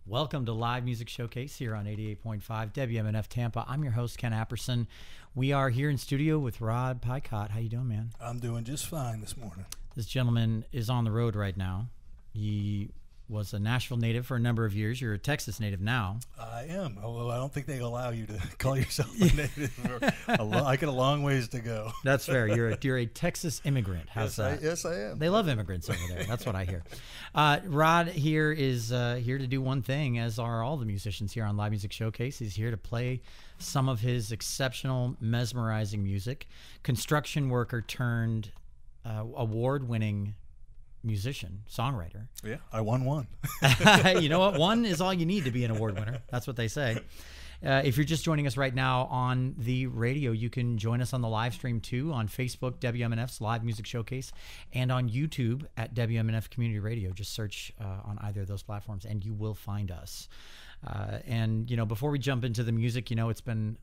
Welcome to Live Music Showcase here on 88.5 WMNF Tampa. I'm your host, Ken Apperson. We are here in studio with Rod Picott. How you doing, man? I'm doing just fine this morning. This gentleman is on the road right now. He was a Nashville native for a number of years. You're a Texas native now. I am, although I don't think they allow you to call yourself a native. I got a long ways to go. That's fair. You're a Texas immigrant. How's that? Yes, I am. They love immigrants over there. That's what I hear. Rod here is here to do one thing, as are all the musicians here on Live Music Showcase. He's here to play some of his exceptional, mesmerizing music. Construction worker turned award-winning musician, songwriter. Yeah, I won one. You know what? One is all you need to be an award winner. That's what they say. If you're just joining us right now on the radio, you can join us on the live stream too on Facebook, WMNF's Live Music Showcase, and on YouTube at WMNF Community Radio. Just search on either of those platforms and you will find us. And, you know, before we jump into the music, you know, it's been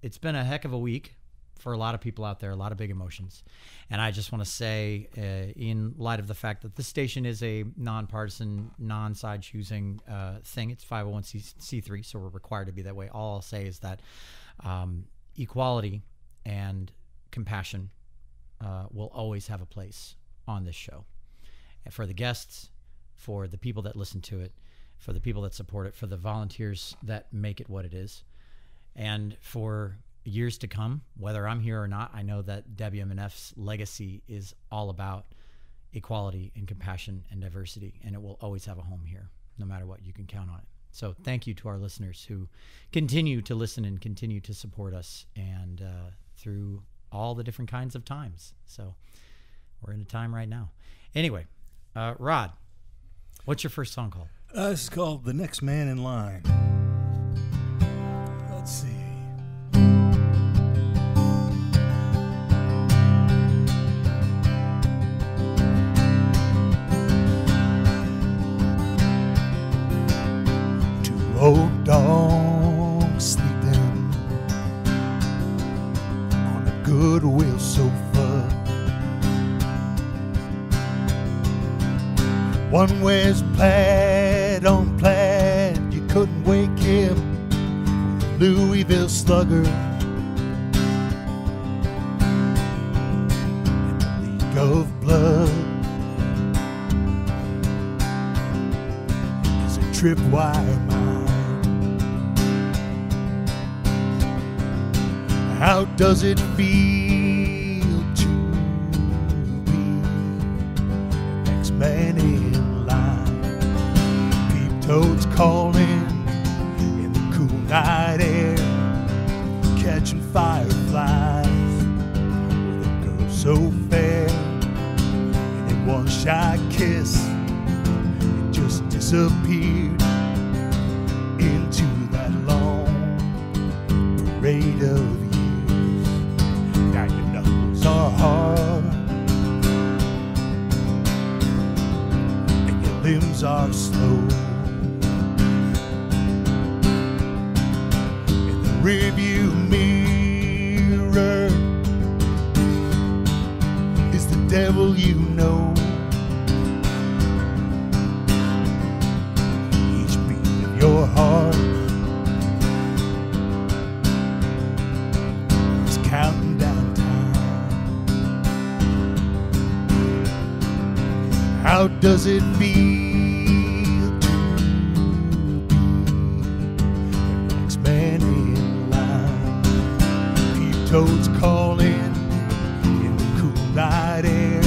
a heck of a week for a lot of people out there, a lot of big emotions. And I just want to say, in light of the fact that this station is a nonpartisan, non-side choosing thing, it's 501c3, so we're required to be that way. All I'll say is that equality and compassion will always have a place on this show. And for the guests, for the people that listen to it, for the people that support it, for the volunteers that make it what it is, and for years to come, whether I'm here or not, I know that WMNF's legacy is all about equality and compassion and diversity, and it will always have a home here, no matter what. You can count on it. So thank you to our listeners who continue to listen and continue to support us, and through all the different kinds of times. So we're in a time right now. Anyway, Rod, what's your first song called? It's called The Next Man in Line. Let's see. Old dog sleeping on a Goodwill sofa. One wears plaid on plaid. You couldn't wake him with a Louisville slugger. And a leak of blood is a tripwire mine. How does it feel to be the next man in line? Peep-toads calling in the cool night air, catching fireflies with a girl so fair. And in one shy kiss, it just disappeared into that long parade of now your knuckles are hard and your limbs are slow. In the rearview mirror is the devil you know. Each beat of your heart is counting down. How does it feel to be the next man in line? Peep-toads calling in the cool night air,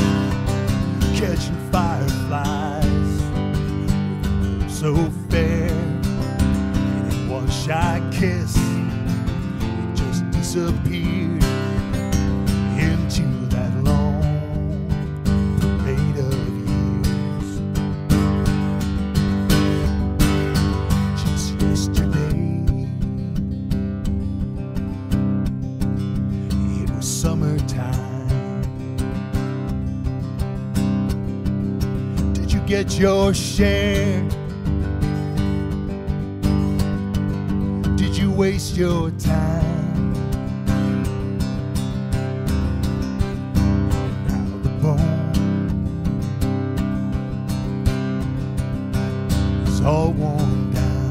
catching fireflies with a girl so fair. And in one shy kiss, it just disappeared into that long parade of get your share? Did you waste your time? Now the bone is all worn down.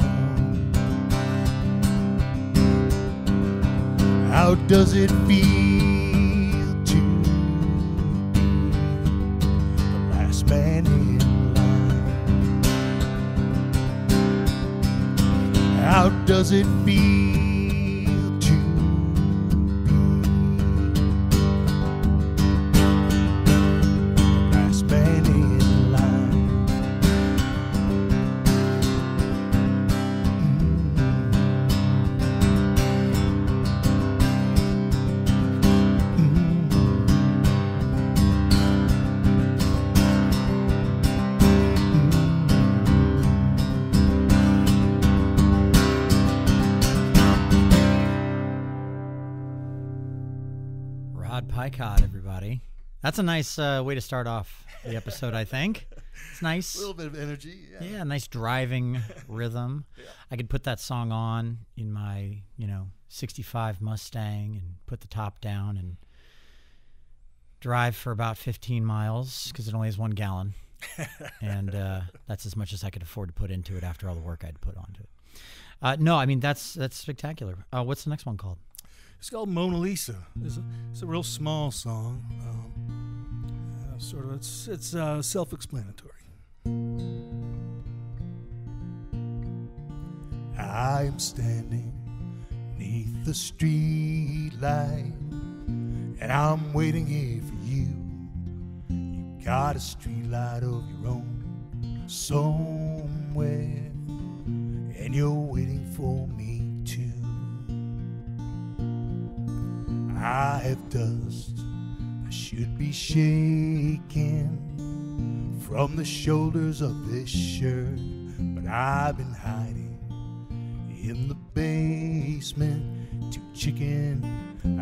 How does it feel to be the last man in line? How does it feel to be the last man in line? Rod Picott, everybody. That's a nice way to start off the episode, I think. It's nice. A little bit of energy. Yeah, nice driving rhythm. Yeah. I could put that song on in my, 65 Mustang and put the top down and drive for about 15 miles because it only has 1 gallon. And that's as much as I could afford to put into it after all the work I'd put onto it. No, I mean, that's spectacular. What's the next one called? It's called Mona Lisa. It's a real small song. It's self-explanatory. I am standing neath the street light, and I'm waiting here for you. You got a street light of your own somewhere, and you're waiting for me too. I have dust I should be shaking from the shoulders of this shirt, but I've been hiding in the basement, too chicken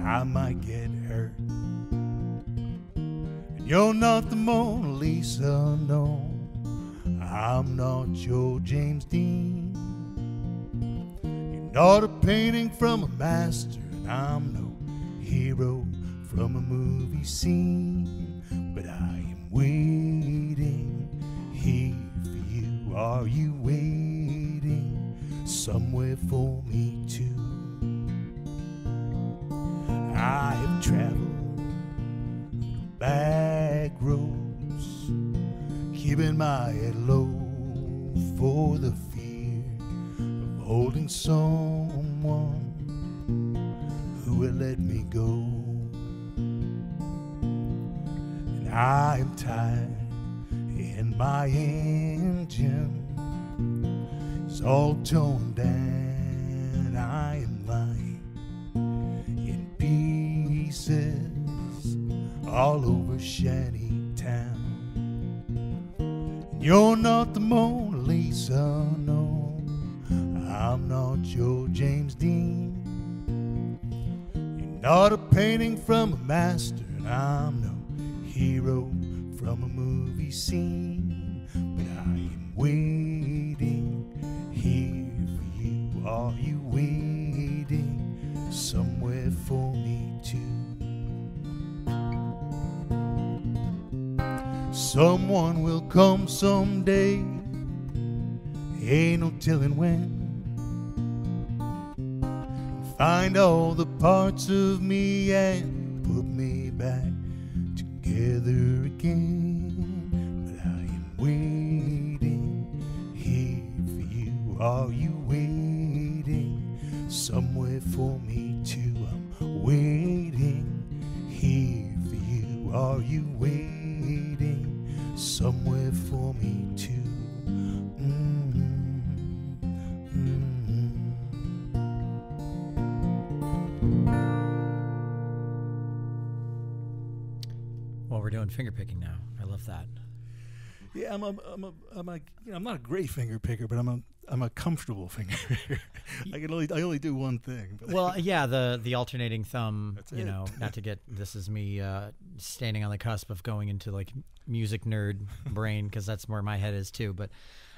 I might get hurt. And you're not the Mona Lisa, no, I'm not your James Dean. You're not a painting from a master, and I'm no hero from a movie scene, but I am waiting here for you. Are you waiting somewhere for me too? I have traveled back roads, keeping my head low for the fear of holding someone who will let me go. And I am tired, and my engine is all torn down. I am lying in pieces all over Shantytown. And you're not the Mona Lisa, no, I'm not your James Dean. Not a painting from a master, and I'm no hero from a movie scene, but I am waiting here for you. Are you waiting somewhere for me too? Someone will come someday, ain't no telling when. Find all the parts of me and put me back together again. But I am waiting here for you. Are you waiting somewhere for me too? I'm waiting here for you. Are you waiting somewhere for me too? Well, we're doing finger picking now. I love that. Yeah, I'm not a great finger picker, but I'm a comfortable finger picker. I only do one thing. But. Well, yeah, the alternating thumb. That's you it. know, not to get this is me standing on the cusp of going into like music nerd brain because that's where my head is too. But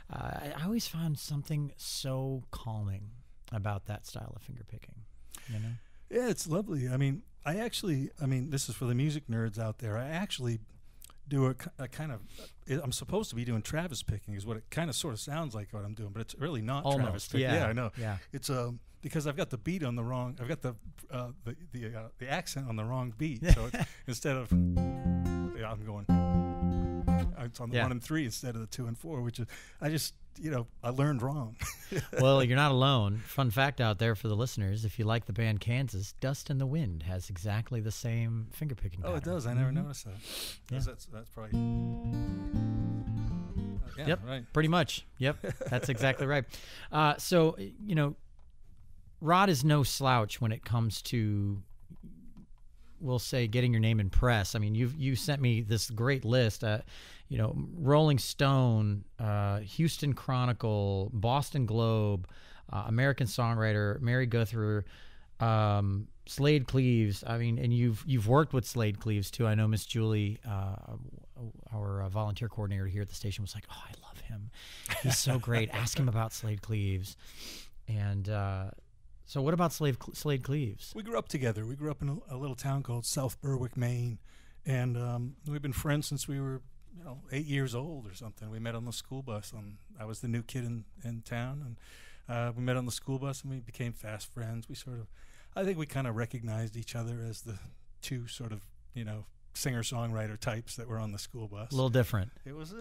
I always found something so calming about that style of finger picking. You know. Yeah, it's lovely. I mean, this is for the music nerds out there. I actually do a kind of, I'm supposed to be doing Travis picking is what it kind of sort of sounds like what I'm doing, but it's really not Almost, Travis picking. yeah. Yeah, I know. Yeah. It's because I've got the beat on the wrong. I've got the accent on the wrong beat. So instead of I'm going. It's on the 1 and 3 instead of the 2 and 4, which is I learned wrong. Well, you're not alone. Fun fact out there for the listeners: if you like the band Kansas, "Dust in the Wind" has exactly the same fingerpicking pattern. Oh, it does. I never noticed that. Yeah. That's probably. Yeah, yep. Right. Pretty much. Yep. That's exactly right. So Rod is no slouch when it comes to, we'll say, getting your name in press. I mean, you sent me this great list. Rolling Stone, Houston Chronicle, Boston Globe, American Songwriter, Mary Guthrie, Slade Cleaves. I mean, and you've worked with Slade Cleaves too. I know Miss Julie, our volunteer coordinator here at the station, was like, "Oh, I love him. He's so great. Ask him about Slade Cleaves." And so, what about Slade Cleaves? We grew up together. We grew up in a little town called South Berwick, Maine, and we've been friends since we were 8 years old or something. We met on the school bus. I was the new kid in town, and we met on the school bus, and we became fast friends. I think we kind of recognized each other as the two sort of, singer-songwriter types that were on the school bus. A little different. It was a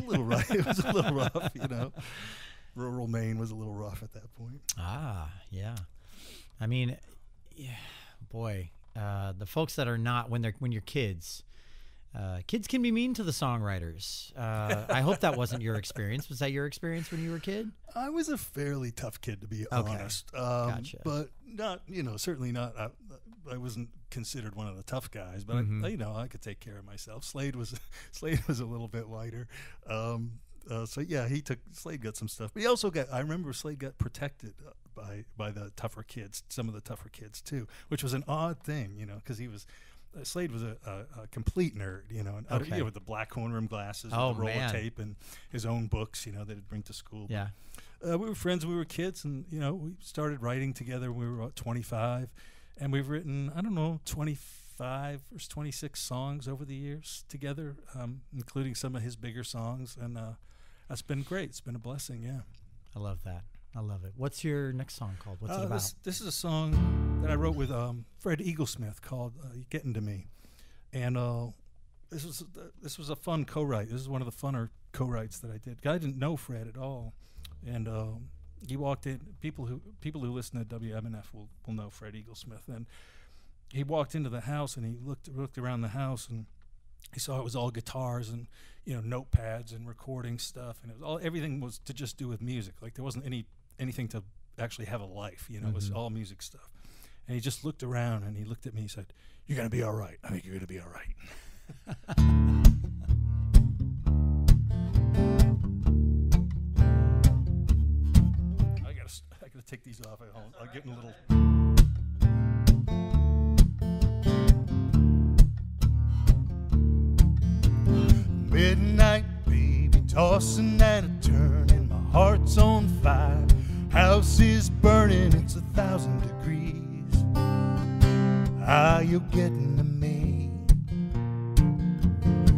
little rough. It was a little rough, Rural Maine was a little rough at that point. Ah, yeah. I mean, boy, the folks that are not, when you're kids, kids can be mean to the songwriters. I hope that wasn't your experience. Was that your experience when you were a kid? I was a fairly tough kid, to be honest. Gotcha. But not, certainly not. I wasn't considered one of the tough guys, but I could take care of myself. Slade was a little bit lighter. So yeah, Slade got some stuff, but he also I remember Slade got protected by the tougher kids, some of the tougher kids too, which was an odd thing, because Slade was a complete nerd, and with the black horn rim glasses, with the roller tape, and his own books, that he'd bring to school. Yeah. We were friends when we were kids, and we started writing together when we were about 25, and we've written 25 or 26 songs over the years together, including some of his bigger songs, and that's been great. It's been a blessing. Yeah. I love that. I love it. What's your next song called? What's it about? This is a song that I wrote with Fred Eaglesmith called "Getting to Me," and this was a fun co-write. This is one of the funner co-writes that I did. I didn't know Fred at all, and he walked in. People who listen to WMNF will know Fred Eaglesmith, and he walked into the house and he looked around the house and he saw it was all guitars and notepads and recording stuff, and everything was to just do with music. Like there wasn't anything to actually have a life, it was all music stuff. And he just looked around and he looked at me and he said, "You're going to be all right. I think you're going to be all right." I gotta take these off. I'll get in a little. Midnight, baby, tossing and a turning. My heart's on fire. House is burning. It's 1,000 degrees. You're getting to me.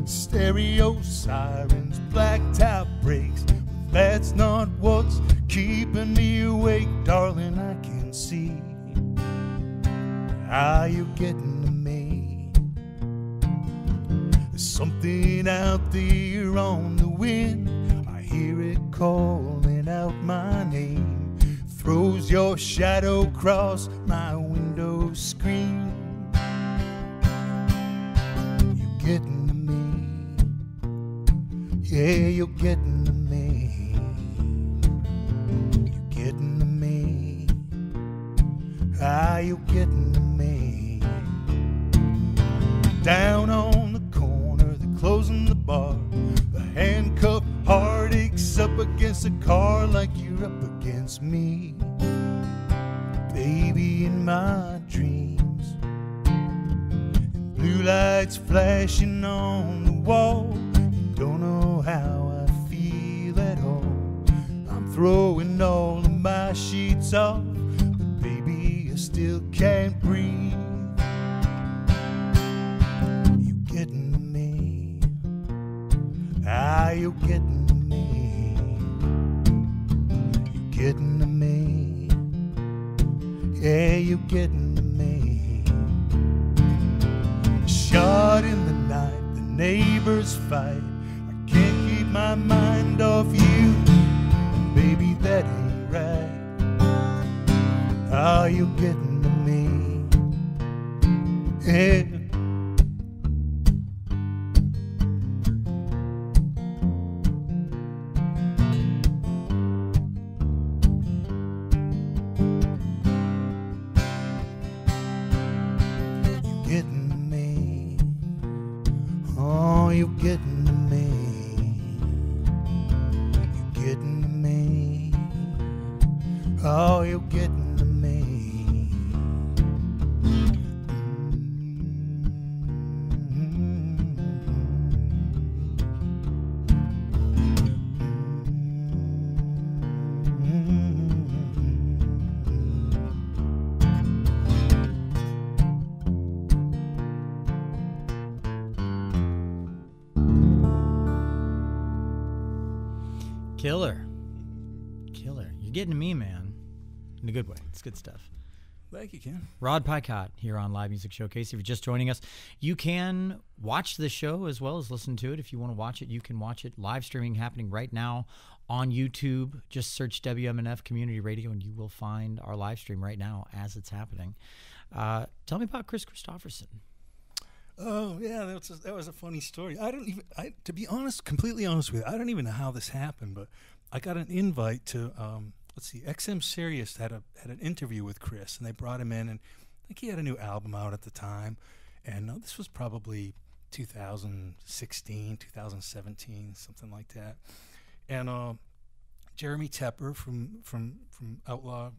Stereo sirens, black top breaks. But that's not what's keeping me awake, darling. I can see. You're getting to me. There's something out there on the wind. I hear it calling out my name. Throws your shadow across my window screen. You're getting to me. Yeah, you're getting to me. You're getting to me. You're getting to me. Down on the corner, they're closing the bar. The handcuffed heart aches up against the car like you're up against me. Baby, in my dreams, and blue lights flashing on the wall. You don't know how I feel at all. I'm throwing all of my sheets off, but baby, I still can't breathe. You're getting to me. You're getting to me. Yeah, you're getting to me. Shot in the night, the neighbors fight. I can't keep my mind off you. Baby, that ain't right. Oh, you're getting to me. Yeah. You're getting to me. You're getting to me. Oh, you're getting to me. Killer. You're getting to me, man. In a good way. It's good stuff. Thank you, Ken. Rod Picott here on Live Music Showcase. If you're just joining us, you can watch the show as well as listen to it. If you want to watch it, you can watch it. Live streaming happening right now on YouTube. Just search WMNF Community Radio and you will find our live stream right now as it's happening. Tell me about Chris Christopherson. Oh yeah, that was a funny story. To be honest, completely honest with you, I don't even know how this happened, but I got an invite to XM Sirius had an interview with Chris, and they brought him in, and I think he had a new album out at the time, and this was probably 2016, 2017, something like that, and Jeremy Tepper from Outlaw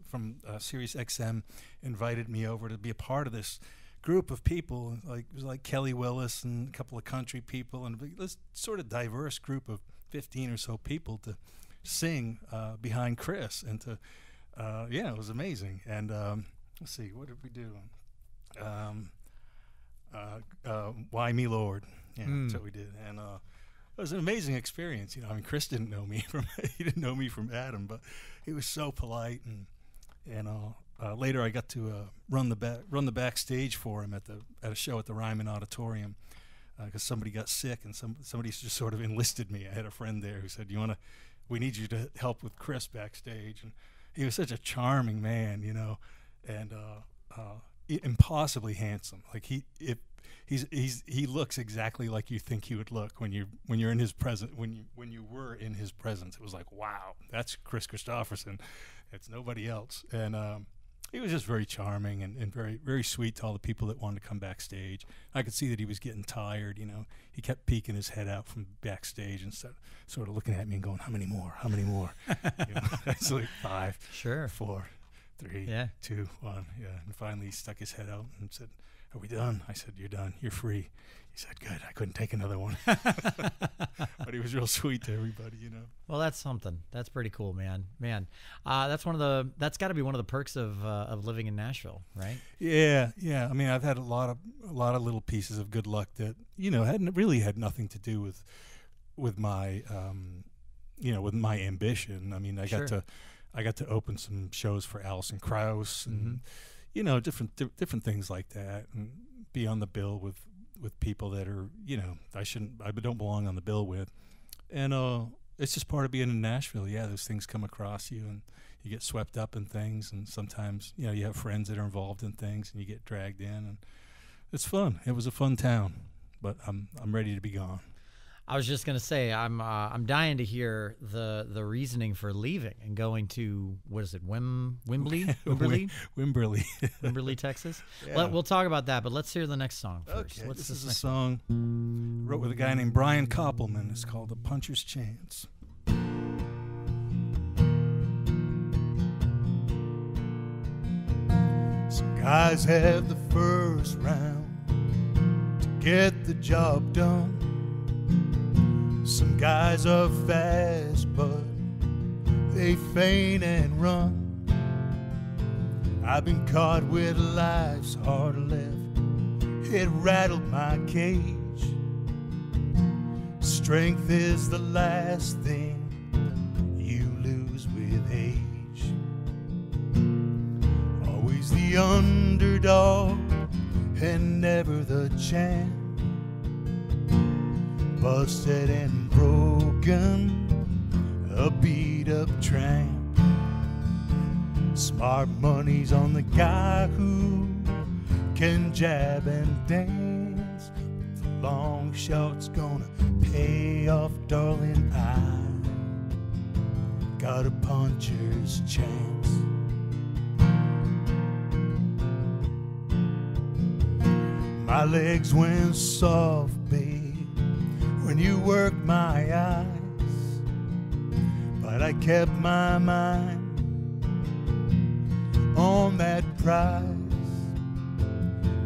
from Sirius XM invited me over to be a part of this group of people. Like it was like Kelly Willis and a couple of country people, and this sort of diverse group of 15 or so people to sing behind Chris, and to it was amazing. And let's see, what did we do? Why Me Lord? Yeah, that's what we did, and it was an amazing experience. You know, I mean, Chris didn't know me from Adam, but he was so polite, and later I got to run the backstage for him at a show at the Ryman Auditorium, because somebody got sick, and somebody just sort of enlisted me. I had a friend there who said, we need you to help with Chris backstage. And he was such a charming man, you know, and impossibly handsome. Like he looks exactly like you think he would look when you're in his presence. When you were in his presence, it was like, wow, that's Chris Christopherson. It's nobody else. And he was just very charming and very, very sweet to all the people that wanted to come backstage. I could see that he was getting tired, you know. He kept peeking his head out from backstage and sort of looking at me and going, how many more? You know, it's like 5, Sure. 4, 3, Yeah. 2, 1. Yeah. And finally he stuck his head out and said, are we done? I said, you're done. You're free. He said, good. I couldn't take another one. But he was real sweet to everybody, you know. Well, that's something. That's pretty cool, man. That's got to be one of the perks of living in Nashville, right? Yeah. I mean, I've had a lot of little pieces of good luck that, you know, had nothing to do with my with my ambition. I mean, I got to open some shows for Alison Krauss and you know, different things like that, and be on the bill with people that are, you know, I don't belong on the bill with. And it's just part of being in Nashville. Yeah, those things come across you, and you get swept up in things, and sometimes, you know, you have friends that are involved in things, and you get dragged in, and it's fun. It was a fun town, but I'm ready to be gone. I was just gonna say I'm dying to hear the reasoning for leaving and going to, what is it, Wimberley, Texas. Yeah. We'll talk about that, but let's hear the next song first. Okay, What's this is a next song wrote with a guy named Brian Koppelman. It's called "The Puncher's Chance." Some guys have the first round to get the job done. Some guys are fast, but they feint and run. I've been caught with life's hard left. It rattled my cage. Strength is the last thing you lose with age. the underdog and never the champ. Busted and broken, a beat-up tramp. Smart money's on the guy who can jab and dance. But the long shot's gonna pay off, darling. I got a puncher's chance. My legs went soft, babe, when you worked my eyes, but I kept my mind on that prize.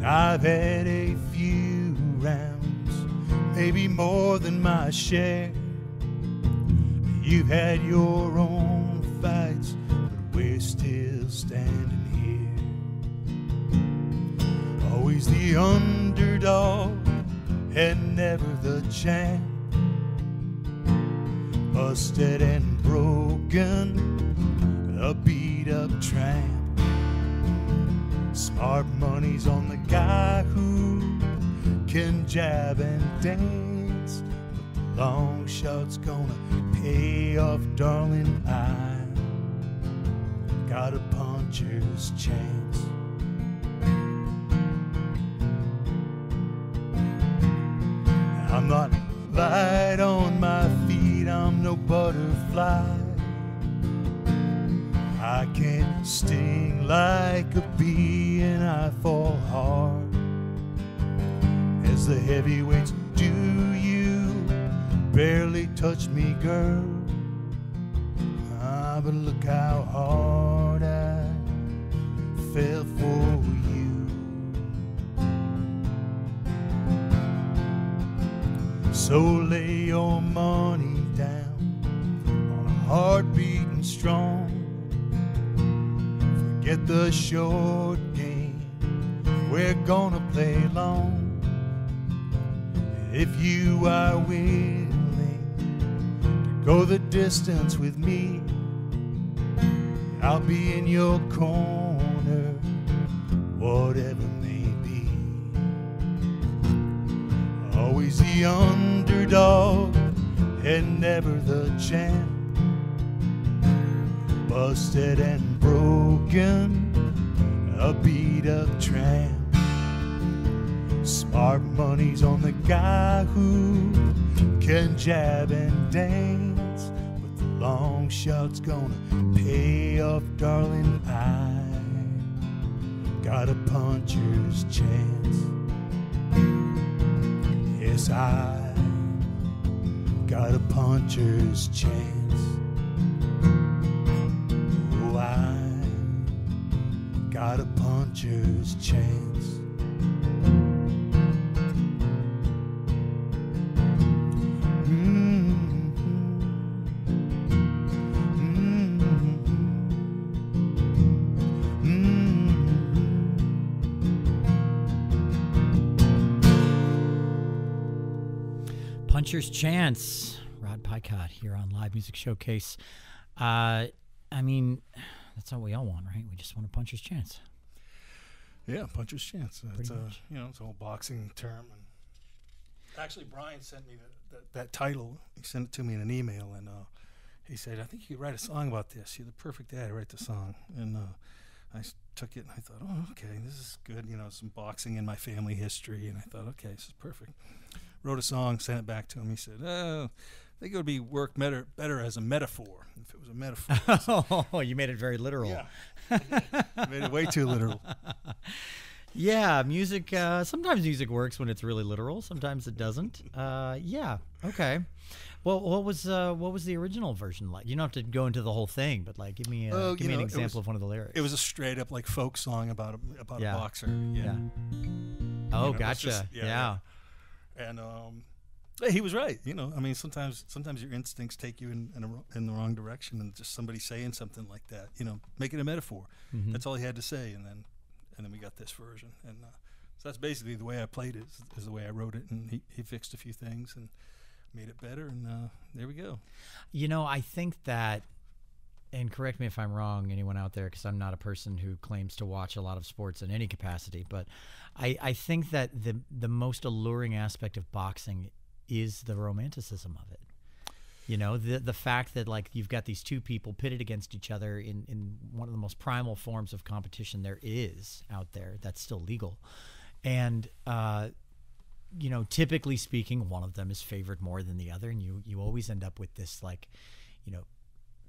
I've had a few rounds, maybe more than my share. You've had your own fights, but we're still standing here. Always the underdog and never the champ. Busted and broken, a beat-up tramp. Smart money's on the guy who can jab and dance, but the long shot's gonna pay off, darling. I got a puncher's chance. I'm not light on my feet, I'm no butterfly. I can't sting like a bee, and I fall hard as the heavyweights do. You barely touch me, girl. But look how hard I fell for you. So lay your money down on a heart beating strong. Forget the short game, we're gonna play long. If you are willing to go the distance with me, I'll be in your corner, whatever may be. Always the underdog and never the champ. Busted and broken, a beat-up tramp. Smart money's on the guy who can jab and dance, but the long shot's gonna pay off, darling. I got a puncher's chance. Yes, I got a puncher's chance. Oh, I got a puncher's chance. Puncher's Chance, Rod Picott here on Live Music Showcase. I mean, that's all we all want, right? We just want a puncher's chance. Yeah, puncher's chance. It's a much. it's an old boxing term. And actually, Brian sent me that title. He sent it to me in an email, and he said, "I think you could write a song about this. You're the perfect guy to write the song." And I took it and I thought, "Oh, okay, this is good. You know, some boxing in my family history." And I thought, "Okay, this is perfect." Wrote a song, sent it back to him. He said, "Oh, I think it would be work better as a metaphor, if it was a metaphor." Oh, you made it very literal. Yeah, I made it way too literal. Yeah, music. Sometimes music works when it's really literal. Sometimes it doesn't. Yeah. Okay. Well, what was the original version like? You don't have to go into the whole thing, but like, give me an example of one of the lyrics. It was a straight up like folk song about a boxer. Yeah. Oh, gotcha. Yeah. And he was right. I mean, sometimes your instincts take you in the wrong direction, and just somebody saying something like that, make it a metaphor. Mm-hmm. That's all he had to say, and then we got this version, and so that's basically the way I played it. Is the way I wrote it, and he fixed a few things and made it better, and there we go. I think that and correct me if I'm wrong, anyone out there, because I'm not a person who claims to watch a lot of sports in any capacity, but I think that the most alluring aspect of boxing is the romanticism of it. You know, the fact that, like, you've got these two people pitted against each other in one of the most primal forms of competition there is out there that's still legal. And, you know, typically speaking, one of them is favored more than the other. And you always end up with this, like, you know,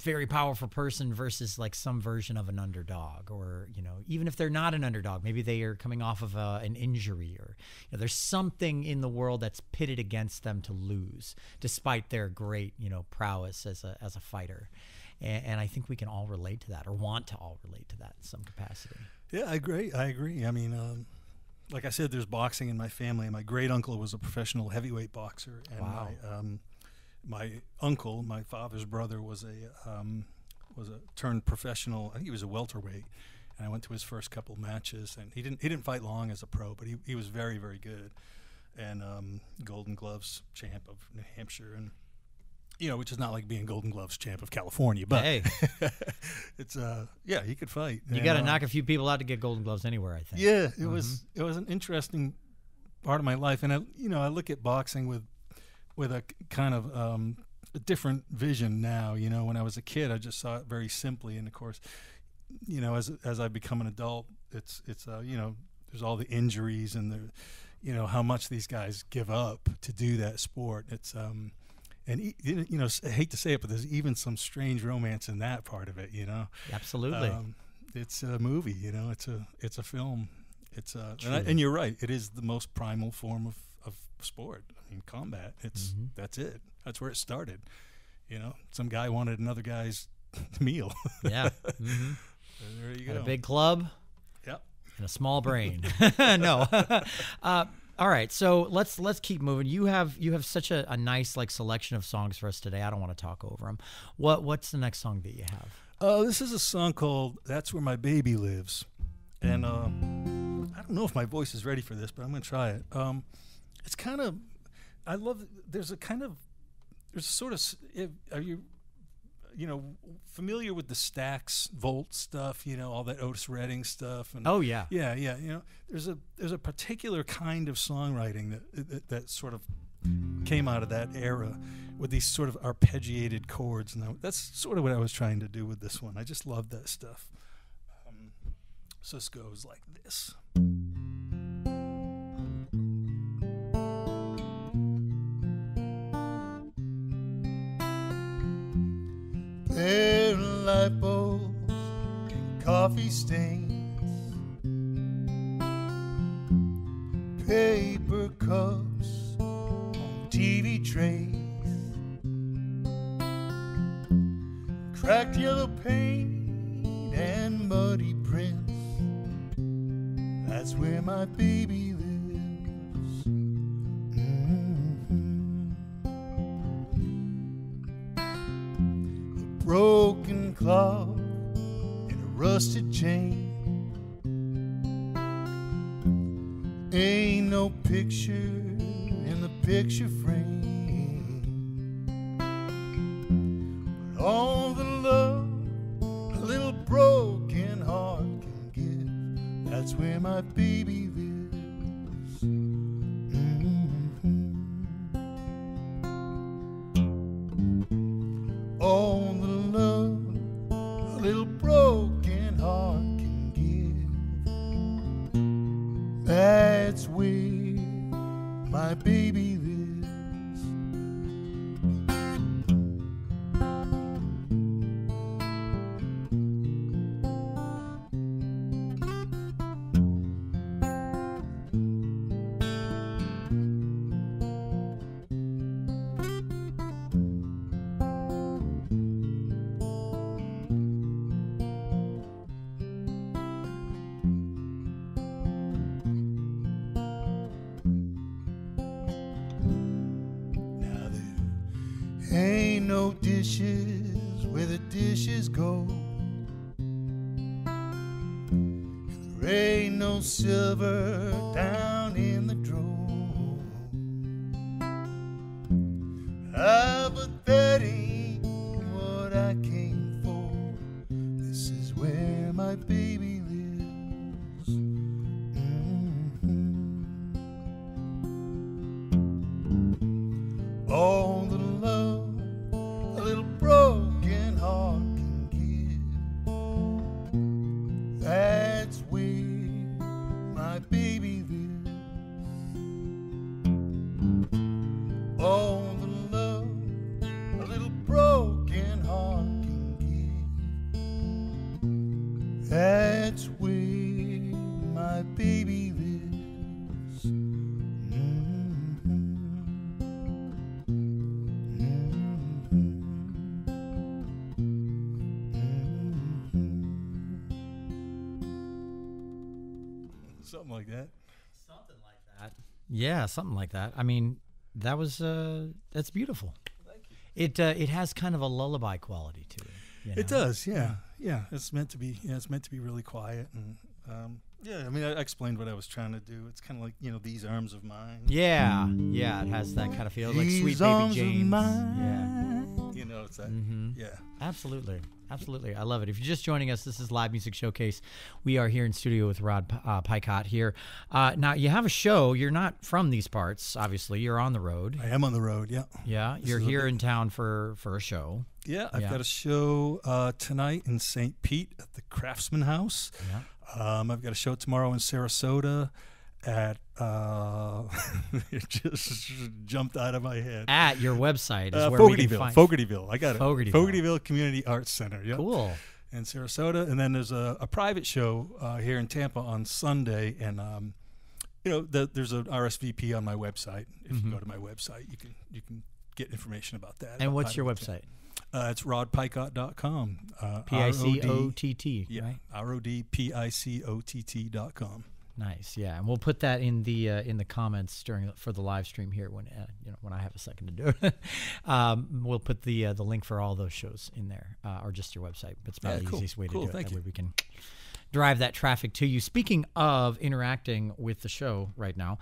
very powerful person versus like some version of an underdog, or, you know, even if they're not an underdog, maybe they are coming off of an injury, or, you know, there's something in the world that's pitted against them to lose despite their great, you know, prowess as a fighter. And I think we can all relate to that, or want to all relate to that in some capacity. Yeah, I agree. I mean, like I said, there's boxing in my family. My great uncle was a professional heavyweight boxer, and wow. My uncle, my father's brother, was a turned professional. I think he was a welterweight, and I went to his first couple matches, and he didn't fight long as a pro, but he was very, very good, and Golden Gloves champ of New Hampshire, and, you know, which is not like being Golden Gloves champ of California, but hey, it's yeah, he could fight. You got to knock a few people out to get Golden Gloves anywhere, I think. Yeah, it was an interesting part of my life, and I look at boxing with a kind of a different vision now. You know, when I was a kid, I just saw it very simply, and of course, you know, as I become an adult, it's you know, there's all the injuries and the, you know, how much these guys give up to do that sport. It's and you know, I hate to say it, but there's even some strange romance in that part of it. You know, absolutely. It's a movie. You know, it's a film. It's and you're right. It is the most primal form of sport. I mean, combat. It's that's it. That's where it started. You know, some guy wanted another guy's meal. Yeah. There you go. A big club. Yep. And a small brain. No. All right. So let's keep moving. You have such a nice, like, selection of songs for us today. I don't want to talk over them. What's the next song that you have? This is a song called "That's Where My Baby Lives," and I don't know if my voice is ready for this, but I'm going to try it. It's kind of, I love, there's sort of, are you know, familiar with the Stax Volt stuff, you know, all that Otis Redding stuff? And oh, yeah. Yeah, you know, there's a particular kind of songwriting that sort of came out of that era with these sort of arpeggiated chords, and that's sort of what I was trying to do with this one. I just love that stuff. So this goes like this. There are light bulbs and coffee stains, paper cups on TV trays, cracked yellow paint and muddy prints. That's where my baby lives. Broken clock and a rusted chain. Ain't no picture in the picture frame, but all the love a little broken heart can give, that's where my baby lives. All the love a little broken heart can give, that's where my baby lives. Ain't no dishes where the dishes go, and there ain't no silver down in the drawer. But that ain't what I came for. where my baby lives. All the love a little broken heart can give, that's where my baby lives. All the love a little broken heart can give, that's where my baby lives. Something like that. Something like that. Yeah, something like that. I mean, that was that's beautiful. Thank you. It has kind of a lullaby quality to it. You know? It does, yeah. It's meant to be. Yeah, it's meant to be really quiet, and yeah. I mean, I explained what I was trying to do. It's kind of like, these arms of mine. Yeah, it has that kind of feel, like Sweet These Baby arms of James. mine. It's that. Yeah. Absolutely. I love it. If you're just joining us, this is Live Music Showcase. We are here in studio with Rod Picott here. Now, you have a show. You're not from these parts, obviously. You're on the road. I am on the road. Yeah. Yeah, you're here in town for a show. Yeah, I've got a show tonight in St. Pete at the Craftsman House. Yeah. I've got a show tomorrow in Sarasota at it just jumped out of my head. At your website is where we can find Fogartyville. I got it. Fogartyville Community Arts Center. Yep. Cool. In Sarasota, and then there's a private show here in Tampa on Sunday, and there's an RSVP on my website. If you go to my website, you can get information about that. And what's your website? It's rodpicott.com. PICOTT. Yeah, right? RODPICOTT.com. Nice, yeah, and we'll put that in the comments for the live stream here when I have a second to do it. We'll put the link for all those shows in there, or just your website. But it's probably the easiest way to do it. Thank you. That way we can drive that traffic to you. Speaking of interacting with the show right now,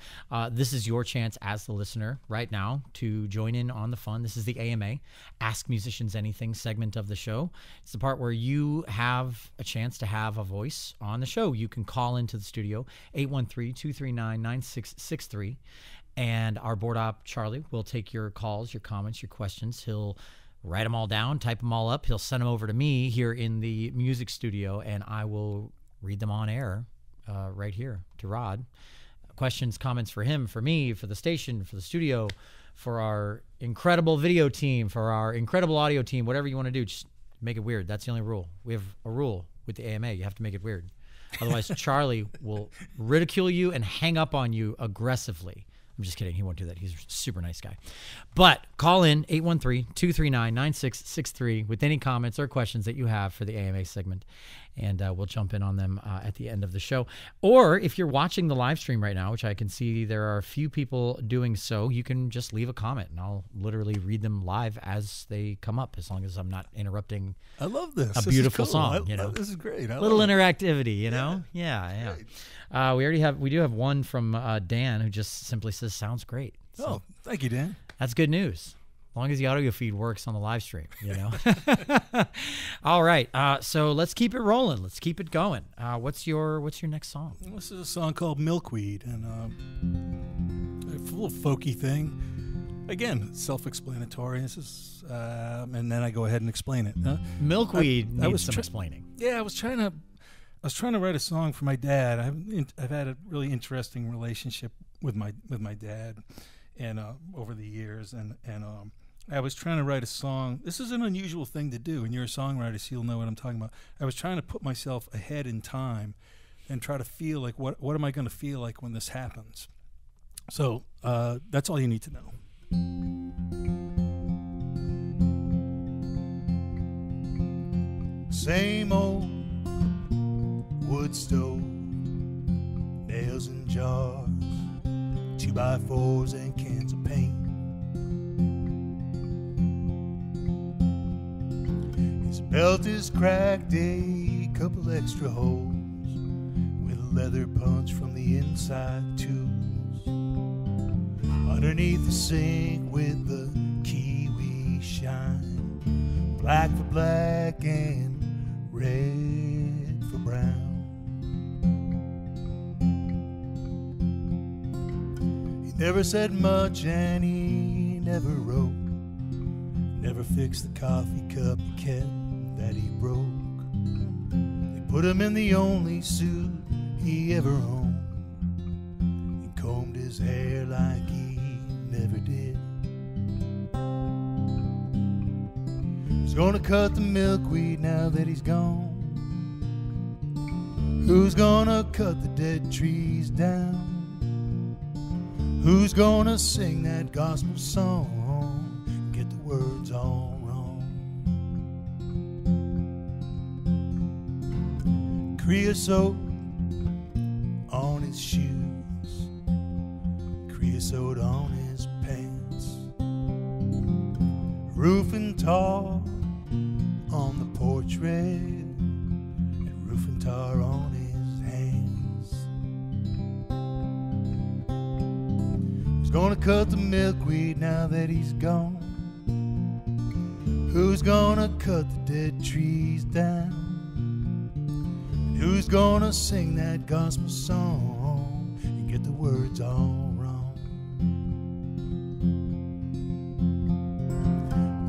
this is your chance as the listener right now to join in on the fun. This is the AMA, Ask Musicians Anything segment of the show. It's the part where you have a chance to have a voice on the show. You can call into the studio, 813-239-9663, and our board op, Charlie, will take your calls, your comments, your questions. He'll write them all down, type them all up. He'll send them over to me here in the music studio, and I will read them on air right here to Rod. Questions, comments for him, for me, for the station, for the studio, for our incredible video team, for our incredible audio team, whatever you want to do, just make it weird. That's the only rule. We have a rule with the AMA. You have to make it weird. Otherwise, Charlie will ridicule you and hang up on you aggressively. I'm just kidding. He won't do that. He's a super nice guy. But call in 813-239-9663 with any comments or questions that you have for the AMA segment, and we'll jump in on them at the end of the show. Or if you're watching the live stream right now, which I can see there are a few people doing so, you can just leave a comment, and I'll literally read them live as they come up, as long as I'm not interrupting. I love this. A beautiful song. This is great. Little interactivity, you know? Yeah. We do have one from Dan, who just simply says, "Sounds great." So thank you, Dan. That's good news. As long as the audio feed works on the live stream, All right. So let's keep it rolling. Let's keep it going. What's your next song? This is a song called Milkweed, and a little folky thing. Again, self-explanatory. This is, and then I go ahead and explain it. Milkweed needs some explaining. Yeah, I was trying to write a song for my dad. I've had a really interesting relationship with my dad, and over the years, and I was trying to write a song. This is an unusual thing to do, and you're a songwriter, so you'll know what I'm talking about. I was trying to put myself ahead in time and try to feel like what am I going to feel like when this happens. So that's all you need to know. Same old wood stove, nails in jars, 2x4s and cans of paint. His belt is cracked, a couple extra holes, with a leather punch from the inside tools. Underneath the sink with the kiwi shine, black for black and red Never said much and he never wrote. Never fixed the coffee cup he kept that he broke. They put him in the only suit he ever owned and combed his hair like he never did. Who's gonna cut the milkweed now that he's gone? Who's gonna cut the dead trees down? Who's gonna sing that gospel song and get the words all wrong? Creosote on his shoes, creosote on his pants, roofing tar on the porch rail, and roofing tar on his hands. Who's gonna cut the milkweed now that he's gone? Who's gonna cut the dead trees down? And who's gonna sing that gospel song and get the words all wrong?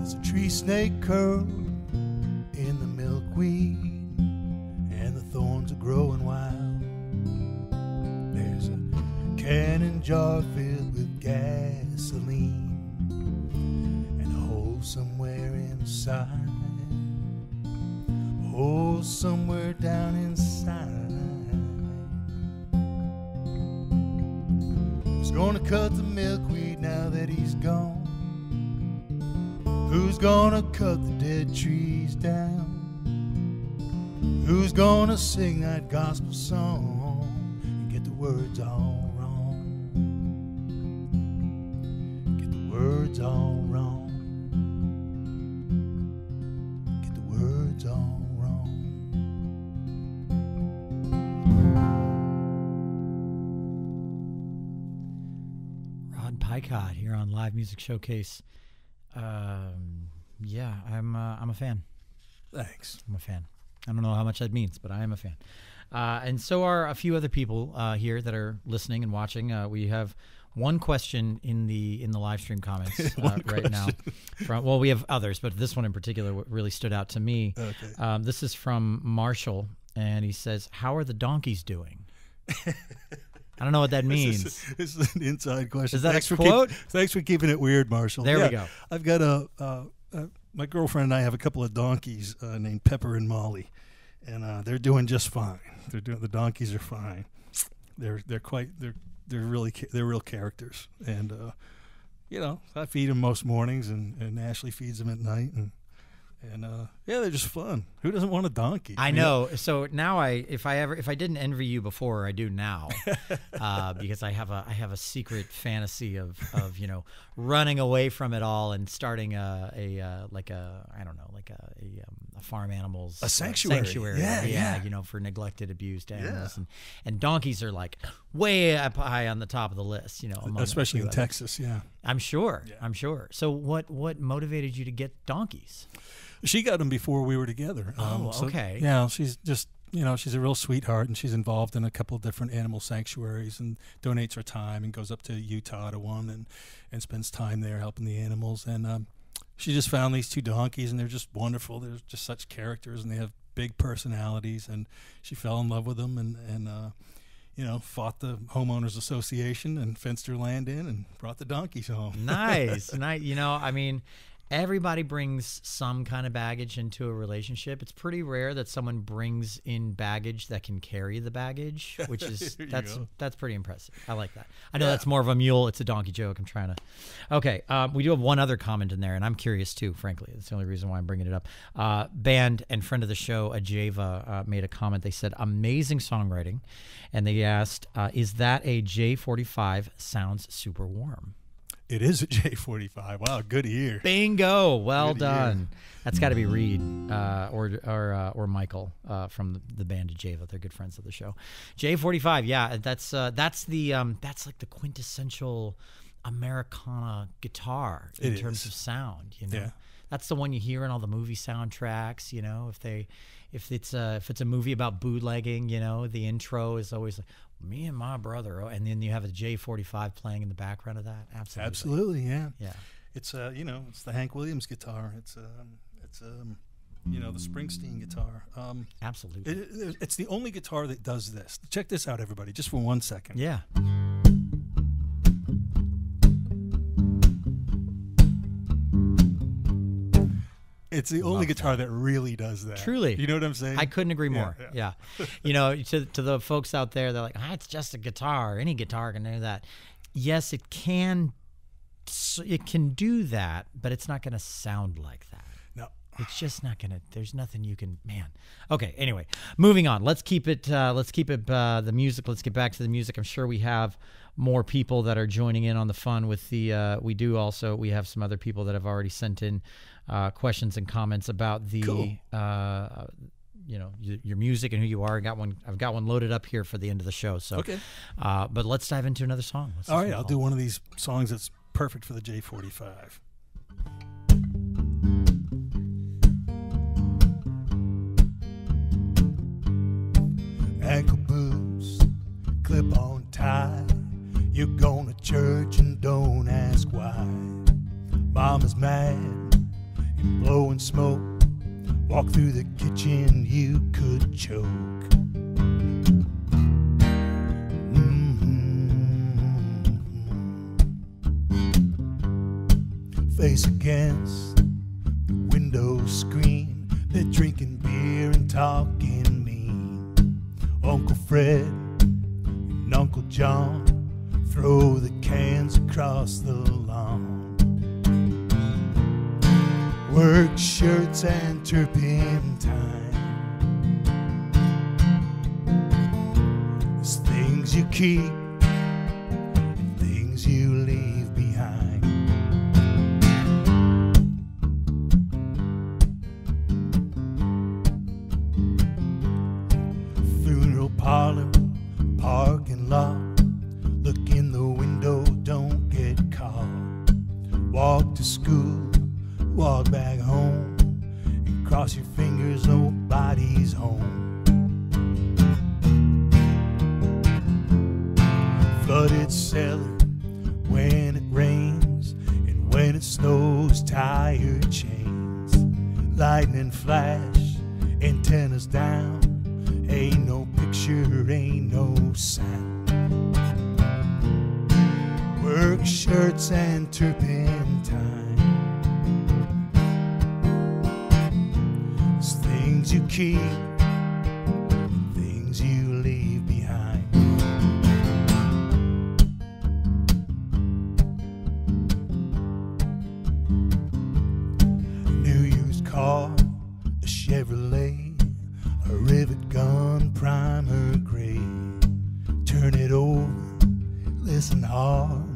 There's a tree snake curl in the milkweed, and the thorns are growing wild. There's a cannon jar filled with gasoline, and a hole somewhere inside, a hole somewhere down inside. Who's gonna cut the milkweed now that he's gone? Who's gonna cut the dead trees down? Who's gonna sing that gospel song and get the words all wrong? Get the words all wrong. Get the words all wrong. Rod Picott here on Live Music Showcase. Yeah, I'm a fan. Thanks. I'm a fan. I don't know how much that means, but I am a fan. And so are a few other people here that are listening and watching. We have one question in the live stream comments right now. Well, we have others, but this one in particular really stood out to me. Okay. This is from Marshall, and he says, "How are the donkeys doing?" I don't know what that means. This is an inside question. Is that a quote? Thanks for keeping it weird, Marshall. There we go. I've got my girlfriend and I have a couple of donkeys named Pepper and Molly, and they're doing just fine. The donkeys are fine. They're real characters, and I feed them most mornings, and Ashley feeds them at night, and yeah, they're just fun. Who doesn't want a donkey? I know. So now if I didn't envy you before, I do now, because I have a secret fantasy of running away from it all and starting a farm animals sanctuary. Yeah. For neglected, abused animals, and donkeys are like way up high on the top of the list. Especially in Texas. Yeah, I'm sure. Yeah. I'm sure. So what motivated you to get donkeys? She got them before we were together. Okay. Yeah, she's just, she's a real sweetheart, and she's involved in a couple of different animal sanctuaries and donates her time and goes up to Utah to one and spends time there helping the animals. And she just found these two donkeys, and they're just wonderful. They're just such characters, and they have big personalities, and she fell in love with them and fought the homeowners association and fenced her land in and brought the donkeys home. Nice. Everybody brings some kind of baggage into a relationship. It's pretty rare that someone brings in baggage that can carry the baggage, which is that's pretty impressive. I like that. I know that's more of a mule. It's a donkey joke. I'm trying to. Okay, we do have one other comment in there, and I'm curious too. Frankly, that's the only reason why I'm bringing it up. Band and friend of the show, Ajava, made a comment. They said amazing songwriting, and they asked, "Is that a J45? Sounds super warm." It is a J45. Wow, good ear. Bingo. Well done. That's got to be Reed or Michael from the band Java. They're good friends of the show. J45. Yeah, that's like the quintessential Americana guitar in terms of sound. Yeah. That's the one you hear in all the movie soundtracks. You know, if it's a movie about bootlegging, you know, the intro is always like, me and my brother, and then you have a J45 playing in the background of that. Absolutely, yeah. Yeah. It's you know, it's the Hank Williams guitar. It's you know, the Springsteen guitar. Absolutely. It's the only guitar that does this. Check this out, everybody, just for 1 second. Yeah. It's the only guitar that really does that. Truly. You know what I'm saying? I couldn't agree more. Yeah. You know, to the folks out there, they're like, it's just a guitar. Any guitar can do that. Yes, it can do that, but it's not going to sound like that. No. It's just not going to, there's nothing you can, man. Okay, anyway, moving on. Let's keep it the music. Let's get back to the music. I'm sure we have more people that are joining in on the fun with the, we have some other people that have already sent in questions and comments about the, cool. You know, your music and who you are. I've got one loaded up here for the end of the show. So, okay. But let's dive into another song. All right, I'll do one of these songs that's perfect for the J45. Ankle boots, clip on tie. You're going to church and don't ask why. Mama's mad and blowing smoke. Walk through the kitchen, you could choke. Face against the window screen. They're drinking beer and talking mean. Uncle Fred and Uncle John throw the cans across the lawn. Work shirts and turpentine. There's things you keep and things you leave behind. Funeral parlor, parking lot. Look in the window, don't get caught. Walk to school, walk back home, and cross your fingers, nobody's home. Flooded cellar when it rains, and when it snows, tire chains. Lightning flash, antennas down, ain't no picture, ain't no sound. Work shirts and turpentine. It's things you keep, things you leave behind. New used car, a Chevrolet, a rivet gun, primer gray. Turn it over, listen hard.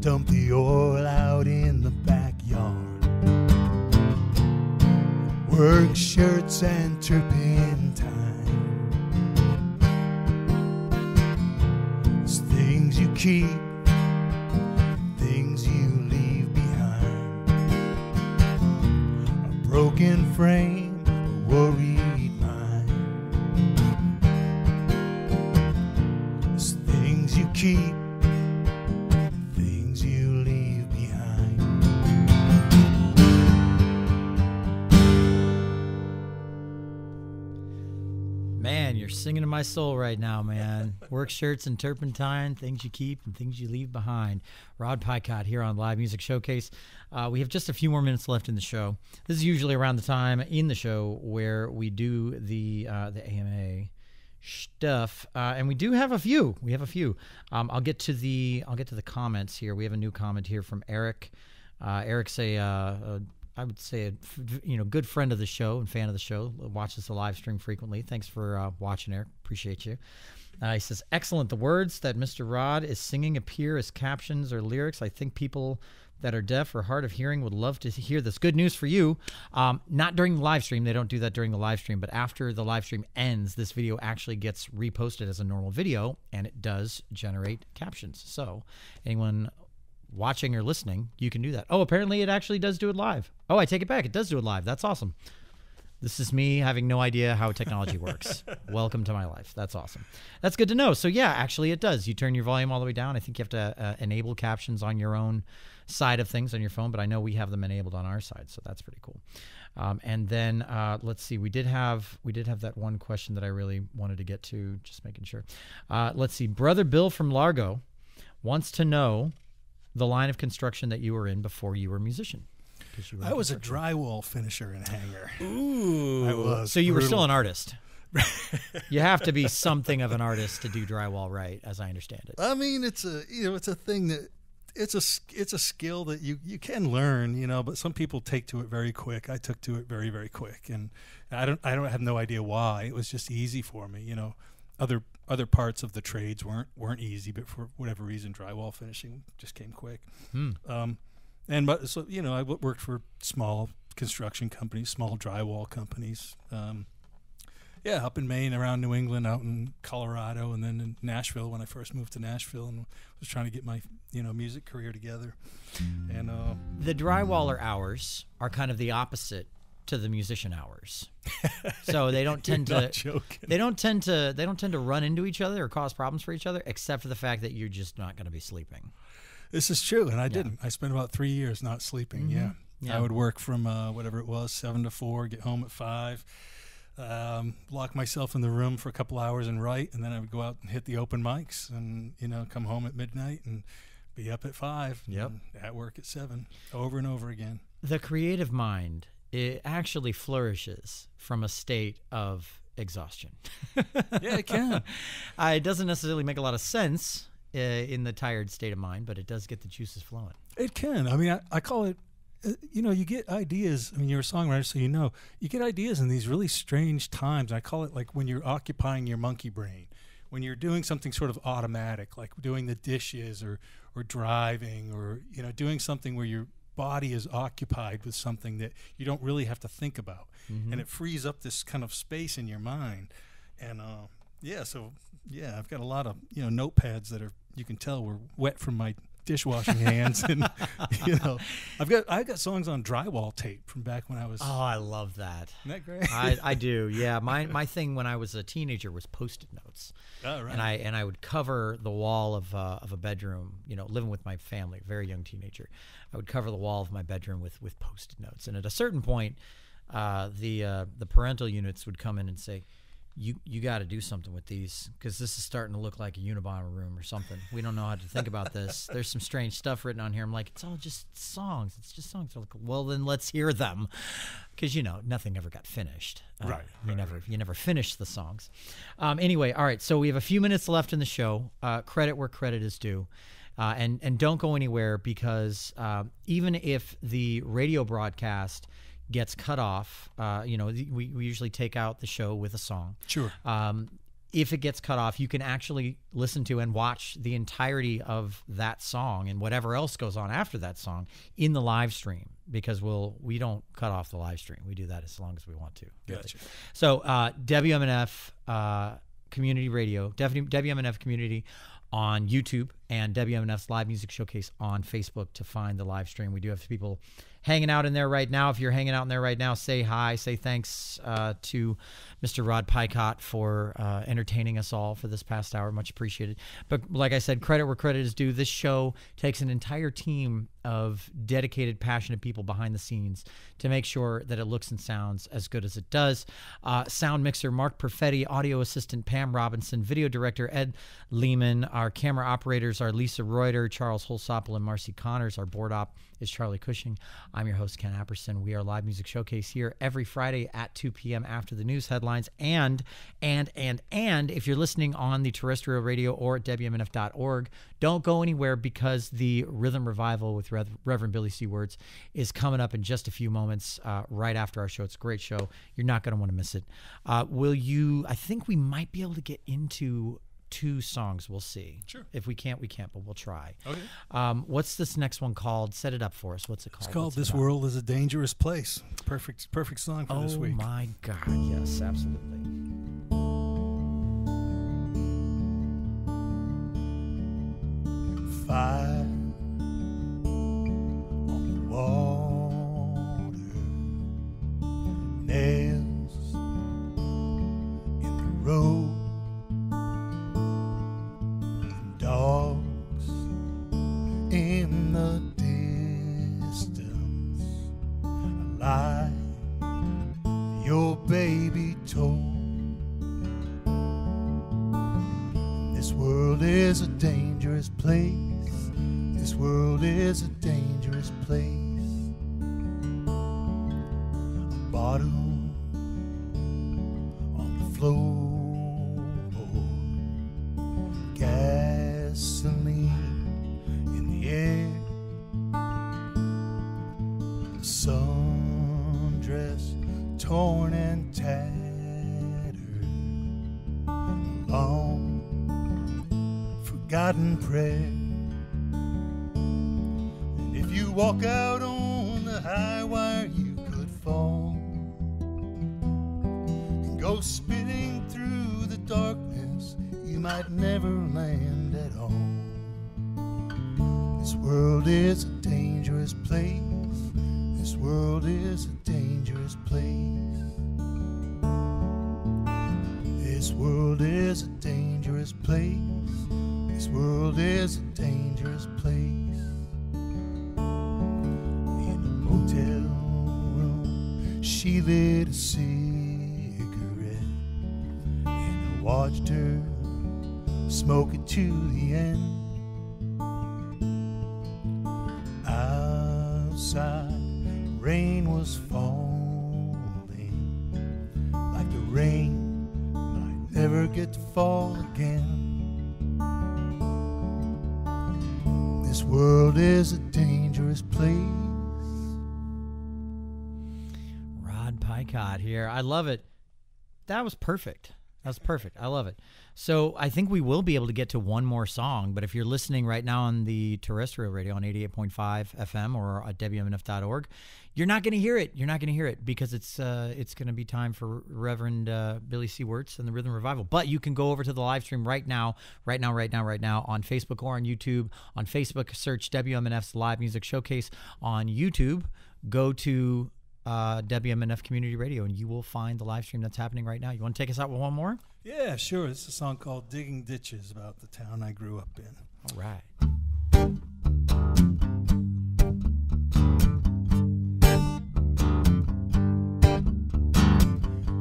Dump the oil out in the backyard. Work shirts and turpentine. It's things you keep, things you leave behind. A broken frame, a worried mind. It's things you keep, singing to my soul right now, man. Work shirts and turpentine, things you keep and things you leave behind. Rod Picott here on Live Music Showcase. We have just a few more minutes left in the show. This is usually around the time in the show where we do the AMA stuff, and we do have a few. We have a few. I'll get to the comments here. We have a new comment here from Eric. Eric's I would say a good friend of the show and fan of the show. Watches the live stream frequently. Thanks for watching, Eric. Appreciate you. He says, excellent. The words that Mr. Rod is singing appear as captions or lyrics. I think people that are deaf or hard of hearing would love to hear this. Good news for you. Not during the live stream. They don't do that during the live stream. But after the live stream ends, this video actually gets reposted as a normal video, and it does generate captions. So anyone watching or listening, you can do that. Oh, apparently it actually does do it live. Oh, I take it back. It does do it live. That's awesome. This is me having no idea how technology works. Welcome to my life. That's awesome. That's good to know. So yeah, actually it does. You turn your volume all the way down. I think you have to enable captions on your own side of things on your phone, but I know we have them enabled on our side, so that's pretty cool. And then let's see, we did have that one question that I really wanted to get to, just making sure. Let's see, Brother Bill from Largo wants to know the line of construction that you were in before you were a musician. I was a drywall finisher and hanger. Ooh. I was. So you were still an artist. You have to be something of an artist to do drywall right, as I understand it. I mean, it's a thing that it's a skill that you can learn, but some people take to it very quick. I took to it very, very quick, and I don't have no idea why. It was just easy for me, Other parts of the trades weren't easy, but for whatever reason, drywall finishing just came quick. I worked for small construction companies, small drywall companies. Up in Maine, around New England, out in Colorado, and then in Nashville when I first moved to Nashville and was trying to get my music career together. And the drywaller hours are kind of the opposite to the musician hours. So they don't tend they don't tend to run into each other or cause problems for each other, except for the fact that you're just not going to be sleeping. This is true, and I didn't. I spent about 3 years not sleeping. Mm-hmm. Yeah, I would work from whatever it was, 7 to 4, get home at 5, lock myself in the room for a couple hours and write, and then I would go out and hit the open mics, and come home at midnight and be up at 5. Yep. And at work at 7, over and over again. The creative mind, it actually flourishes from a state of exhaustion. Yeah, it can. It doesn't necessarily make a lot of sense in the tired state of mind, but it does get the juices flowing. It can. I mean, I call it, you get ideas. I mean, you're a songwriter, so you get ideas in these really strange times. I call it like when you're occupying your monkey brain, when you're doing something sort of automatic, like doing the dishes or driving or, doing something where your body is occupied with something that you don't really have to think about. Mm-hmm. And it frees up this kind of space in your mind. And, I've got a lot of, notepads that you can tell were wet from my dishwashing hands. And, I've got songs on drywall tape from back when I was. Oh, I love that. Isn't that great? I do. Yeah. My thing when I was a teenager was Post-it notes. Oh, right. And I would cover the wall of a bedroom, living with my family, very young teenager. I would cover the wall of my bedroom with Post-it notes. And at a certain point, the parental units would come in and say, You got to do something with these, because this is starting to look like a Unabomber room or something. We don't know how to think about this. There's some strange stuff written on here. I'm like, it's all just songs. It's just songs. They're like, well, then let's hear them, because nothing ever got finished. Right. You never finished the songs. Anyway, all right. So we have a few minutes left in the show. Credit where credit is due. And don't go anywhere, because even if the radio broadcast gets cut off, we usually take out the show with a song. Sure. If it gets cut off, you can actually listen to and watch the entirety of that song and whatever else goes on after that song in the live stream, because we don't cut off the live stream. We do that as long as we want to. Gotcha. So WMNF Community Radio, WMNF Community on YouTube, and WMNF's Live Music Showcase on Facebook to find the live stream. We do have people hanging out in there right now. If you're hanging out in there right now, say hi, say thanks to Mr. Rod Picott for entertaining us all for this past hour. Much appreciated. But like I said, credit where credit is due. This show takes an entire team of dedicated, passionate people behind the scenes to make sure that it looks and sounds as good as it does. Sound mixer Mark Perfetti, audio assistant Pam Robinson, video director Ed Lehman. Our camera operators are Lisa Reuter, Charles Holsopple, and Marcy Connors. Our board op is Charlie Cushing. I'm your host, Ken Apperson. We are Live Music Showcase here every Friday at 2 p.m. after the news headlines. And if you're listening on the terrestrial radio or at WMNF.org, don't go anywhere, because the Rhythm Revival with Reverend Billy C. Words is coming up in just a few moments right after our show. It's a great show. You're not going to want to miss it. I think we might be able to get into 2 songs. We'll see. Sure. If we can't, we can't, but we'll try. Okay. What's this next one called? Set it up for us. What's it called? It's called This World is a Dangerous Place. Perfect song for this week. Oh my God. Yes, absolutely. Fire road. And dogs in the distance, a lie your baby told. This world is a dangerous place. This world is a dangerous place. A bottle on the floor, gasoline in the air, a sundress torn and tattered, a long forgotten prayer. And if you walk out on the high wire, you could fall and go spinning through the darkness. You might never land at all. This world is a dangerous place. This world is a dangerous place. This world is a dangerous place. This world is a dangerous place. In a motel room, she lit a cigarette, and I watched her smoke it to the end. Outside, rain was falling, like the rain might never get to fall again. This world is a dangerous place. Rod Picott here. I love it. That was perfect. That's perfect. I love it. So I think we will be able to get to one more song, but if you're listening right now on the terrestrial radio on 88.5 FM or at WMNF.org, you're not going to hear it. You're not going to hear it because it's going to be time for Reverend Billy C. Wirtz and the Rhythm Revival. But you can go over to the live stream right now on Facebook or on YouTube. On Facebook, search WMNF's Live Music Showcase. On YouTube, go to WMNF Community Radio, and you will find the live stream that's happening right now. You want to take us out with one more? Yeah, sure. It's a song called Digging Ditches about the town I grew up in. All right.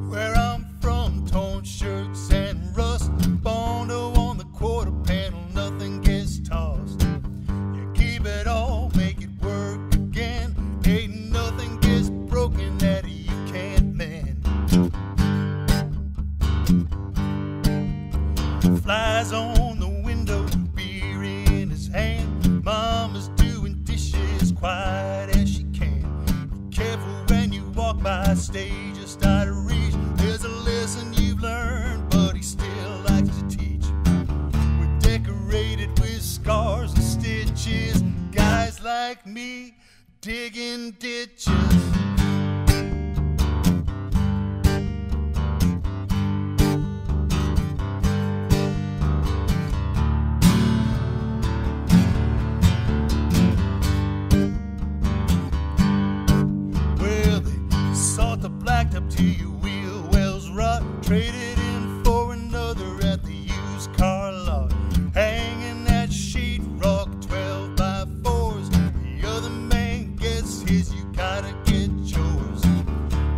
Where I'm from, torn shirts and rust, Bondo on the quarter panel, nothing gets tossed. You keep it all, make it work again. Ain't nothing gets broken that you can't mend. Flies on the window, beer in his hand. Mama's doing dishes quiet as she can. Be careful when you walk by stage just out of reach. There's a lesson you've learned, but he still likes to teach. We're decorated with scars and stitches. Guys like me digging ditches. Blacked up to your wheel wells rot, traded in for another at the used car lot. Hanging that sheet rock 12 by 4s. The other man gets his, you gotta get yours.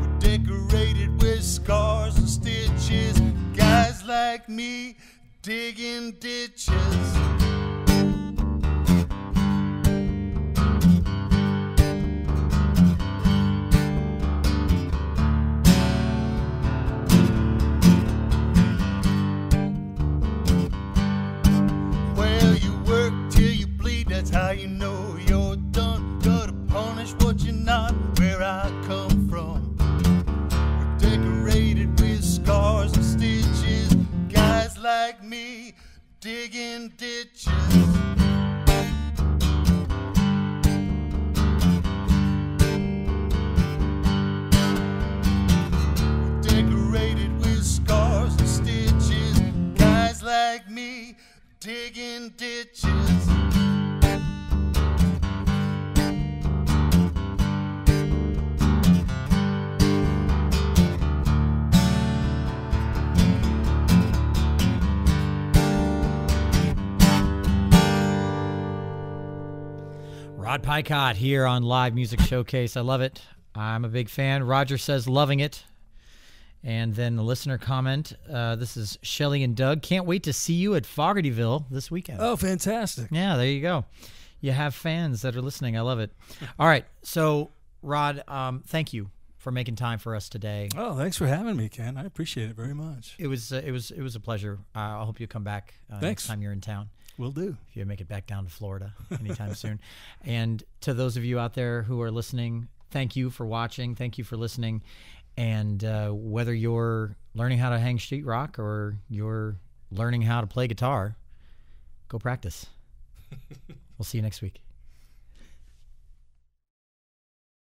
We're decorated with scars and stitches. Guys like me digging ditches. That's how you know you're done. Gotta punish what you're not. Where I come from, we're decorated with scars and stitches. Guys like me digging ditches. We're decorated with scars and stitches. Guys like me digging ditches. Rod Picott here on Live Music Showcase. I love it. I'm a big fan. Roger says loving it. And then the listener comment, this is Shelly and Doug. Can't wait to see you at Fogartyville this weekend. Oh, fantastic. Yeah, there you go. You have fans that are listening. I love it. All right. So, Rod, thank you for making time for us today. Oh, thanks for having me, Ken. I appreciate it very much. It was a pleasure. I hope you come back next time you're in town. Will do. If you make it back down to Florida anytime soon. And to those of you out there who are listening, thank you for watching. Thank you for listening. And whether you're learning how to hang sheetrock or you're learning how to play guitar, go practice. We'll see you next week.